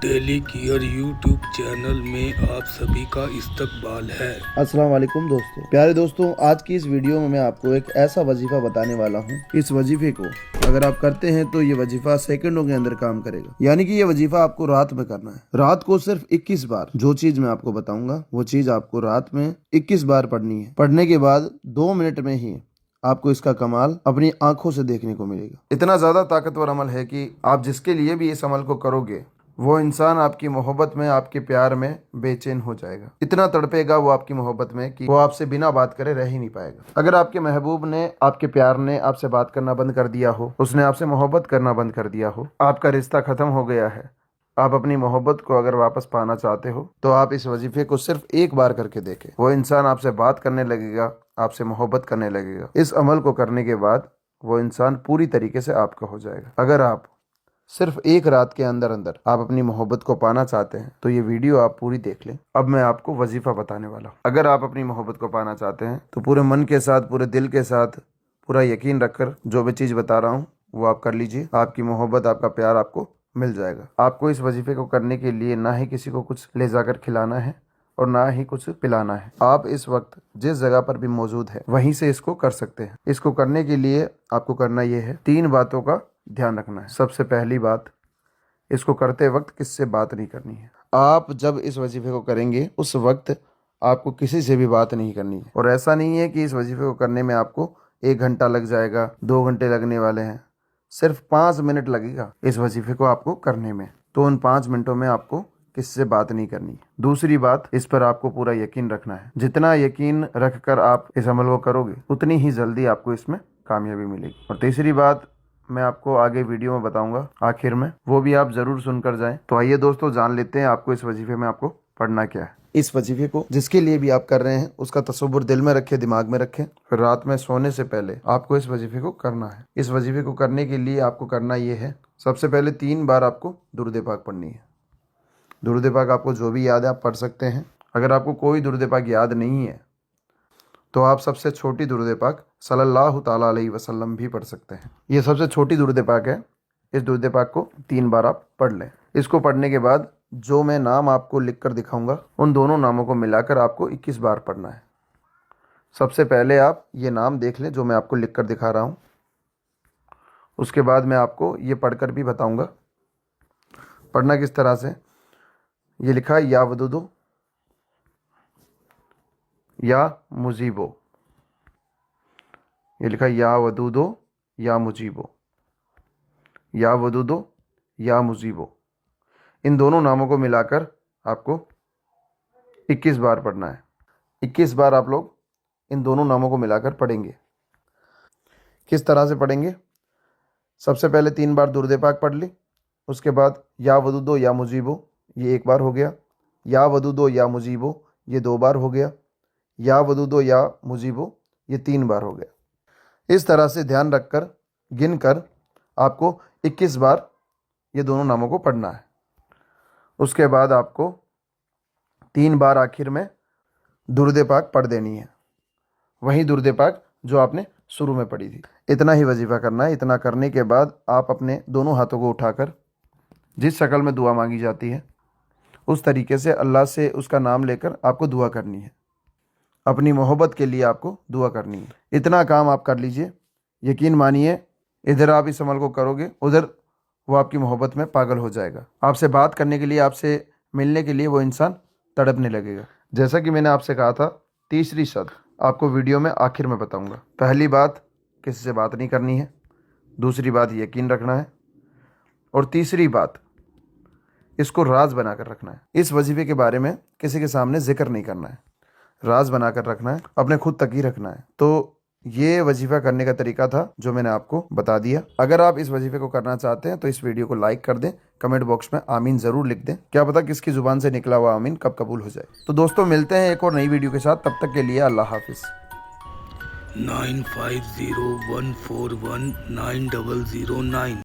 Daily care YouTube channel में आप सभी का इस्तकबाल है। अस्सलाम वालेकुम दोस्तों, प्यारे दोस्तों, आज की इस वीडियो में मैं आपको एक ऐसा वजीफा बताने वाला हूँ। इस वजीफे को अगर आप करते हैं तो ये वजीफा सेकंडों के अंदर काम करेगा। यानी कि ये वजीफा आपको रात में करना है। रात को सिर्फ 21 बार जो चीज मैं आपको बताऊंगा वो चीज आपको रात में 21 बार पढ़नी है। पढ़ने के बाद 2 मिनट में ही आपको इसका कमाल अपनी आंखों से देखने को मिलेगा। इतना ज्यादा ताकतवर अमल है कि आप जिसके लिए भी इस अमल को करोगे वो इंसान आपकी मोहब्बत में, आपके प्यार में बेचैन हो जाएगा। इतना तड़पेगा वो आपकी मोहब्बत में कि वो आपसे बिना बात करे रह ही नहीं पाएगा। अगर आपके महबूब ने, आपके प्यार ने आपसे बात करना बंद कर दिया हो, उसने आपसे मोहब्बत करना बंद कर दिया हो, आपका रिश्ता खत्म हो गया है, आप अपनी मोहब्बत को अगर वापस पाना चाहते हो तो आप इस वजीफे को सिर्फ एक बार करके देखें। वो इंसान आपसे बात करने लगेगा, आपसे मोहब्बत करने लगेगा। इस अमल को करने के बाद वो इंसान पूरी तरीके से आपका हो जाएगा। अगर आप सिर्फ एक रात के अंदर अंदर आप अपनी मोहब्बत को पाना चाहते हैं तो ये वीडियो आप पूरी देख लें। अब मैं आपको वजीफा बताने वाला हूँ। अगर आप अपनी मोहब्बत को पाना चाहते हैं तो पूरे मन के साथ, पूरे दिल के साथ, पूरा यकीन रखकर जो भी चीज़ बता रहा हूँ वो आप कर लीजिए। आपकी मोहब्बत, आपका प्यार आपको मिल जाएगा। आपको इस वजीफे को करने के लिए ना ही किसी को कुछ ले जाकर खिलाना है और ना ही कुछ पिलाना है। आप इस वक्त जिस जगह पर भी मौजूद है वहीं से इसको कर सकते हैं। इसको करने के लिए आपको करना यह है, 3 बातों का ध्यान रखना है। सबसे पहली बात, इसको करते वक्त किससे बात नहीं करनी है। आप जब इस वजीफे को करेंगे उस वक्त आपको किसी से भी बात नहीं करनी है। और ऐसा नहीं है कि इस वजीफे को करने में आपको 1 घंटा लग जाएगा, 2 घंटे लगने वाले हैं। सिर्फ 5 मिनट लगेगा इस वजीफे को आपको करने में। तो उन 5 मिनटों में आपको किससे बात नहीं करनी है। दूसरी बात, इस पर आपको पूरा यकीन रखना है। जितना यकीन रखकर आप इस अमल को करोगे उतनी ही जल्दी आपको इसमें कामयाबी मिलेगी। और तीसरी बात मैं आपको आगे वीडियो में बताऊंगा आखिर में, वो भी आप जरूर सुनकर जाएं। तो आइए दोस्तों, जान लेते हैं आपको इस वजीफे में आपको पढ़ना क्या है। इस वजीफे को जिसके लिए भी आप कर रहे हैं उसका तसव्वुर दिल में रखें, दिमाग में रखें। फिर रात में सोने से पहले आपको इस वजीफे को करना है। इस वजीफे को करने के लिए आपको करना ये है, सबसे पहले 3 बार आपको दुरूद पाक पढ़नी है। दुरूद पाक आपको जो भी याद है आप पढ़ सकते हैं। अगर आपको कोई दुरूद पाक याद नहीं है तो आप सबसे छोटी दुरूद पाक सल्लल्लाहु ताला अलैहि वसल्लम भी पढ़ सकते हैं। ये सबसे छोटी दुरूद पाक है। इस दुरूद पाक को 3 बार आप पढ़ लें। इसको पढ़ने के बाद जो मैं नाम आपको लिख कर दिखाऊंगा उन दोनों नामों को मिलाकर आपको 21 बार पढ़ना है। सबसे पहले आप ये नाम देख लें जो मैं आपको लिख कर दिखा रहा हूँ। उसके बाद मैं आपको ये पढ़कर भी बताऊँगा पढ़ना किस तरह से। ये लिखा है या वदूदो, या मुजीबो। ये लिखा या वदूदो या मुजीबो, या वदूदो या मुजीबो। इन दोनों नामों को मिलाकर आपको 21 बार पढ़ना है। 21 बार आप लोग इन दोनों नामों को मिलाकर पढ़ेंगे। किस तरह से पढ़ेंगे? सबसे पहले 3 बार दुरूद पाक पढ़ ली। उसके बाद या वदूदो या मुजीबो, ये 1 बार हो गया। या वदूदो या मुजीबो, ये 2 बार हो गया। या वदूदो या मुजीबो, ये 3 बार हो गया। इस तरह से ध्यान रखकर, गिन कर आपको 21 बार ये दोनों नामों को पढ़ना है। उसके बाद आपको 3 बार आखिर में दुरूद पाक पढ़ देनी है, वही दुरूद पाक जो आपने शुरू में पढ़ी थी। इतना ही वजीफा करना है। इतना करने के बाद आप अपने दोनों हाथों को उठाकर जिस शक्ल में दुआ मांगी जाती है उस तरीके से अल्लाह से उसका नाम लेकर आपको दुआ करनी है। अपनी मोहब्बत के लिए आपको दुआ करनी है। इतना काम आप कर लीजिए। यकीन मानिए, इधर आप इस अमल को करोगे, उधर वो आपकी मोहब्बत में पागल हो जाएगा। आपसे बात करने के लिए, आपसे मिलने के लिए वो इंसान तड़पने लगेगा। जैसा कि मैंने आपसे कहा था, तीसरी शर्त आपको वीडियो में आखिर में बताऊंगा। पहली बात, किसी से बात नहीं करनी है। दूसरी बात, यकीन रखना है। और तीसरी बात, इसको राज बनाकर रखना है। इस वजीफे के बारे में किसी के सामने जिक्र नहीं करना है, राज बनाकर रखना है, अपने खुद तक ही रखना है। तो ये वजीफा करने का तरीका था जो मैंने आपको बता दिया। अगर आप इस वजीफे को करना चाहते हैं तो इस वीडियो को लाइक कर दें, कमेंट बॉक्स में आमीन ज़रूर लिख दें। क्या पता किसकी ज़ुबान से निकला हुआ आमीन कब कबूल हो जाए। तो दोस्तों, मिलते हैं एक और नई वीडियो के साथ। तब तक के लिए अल्लाह हाफिज़। 9501419009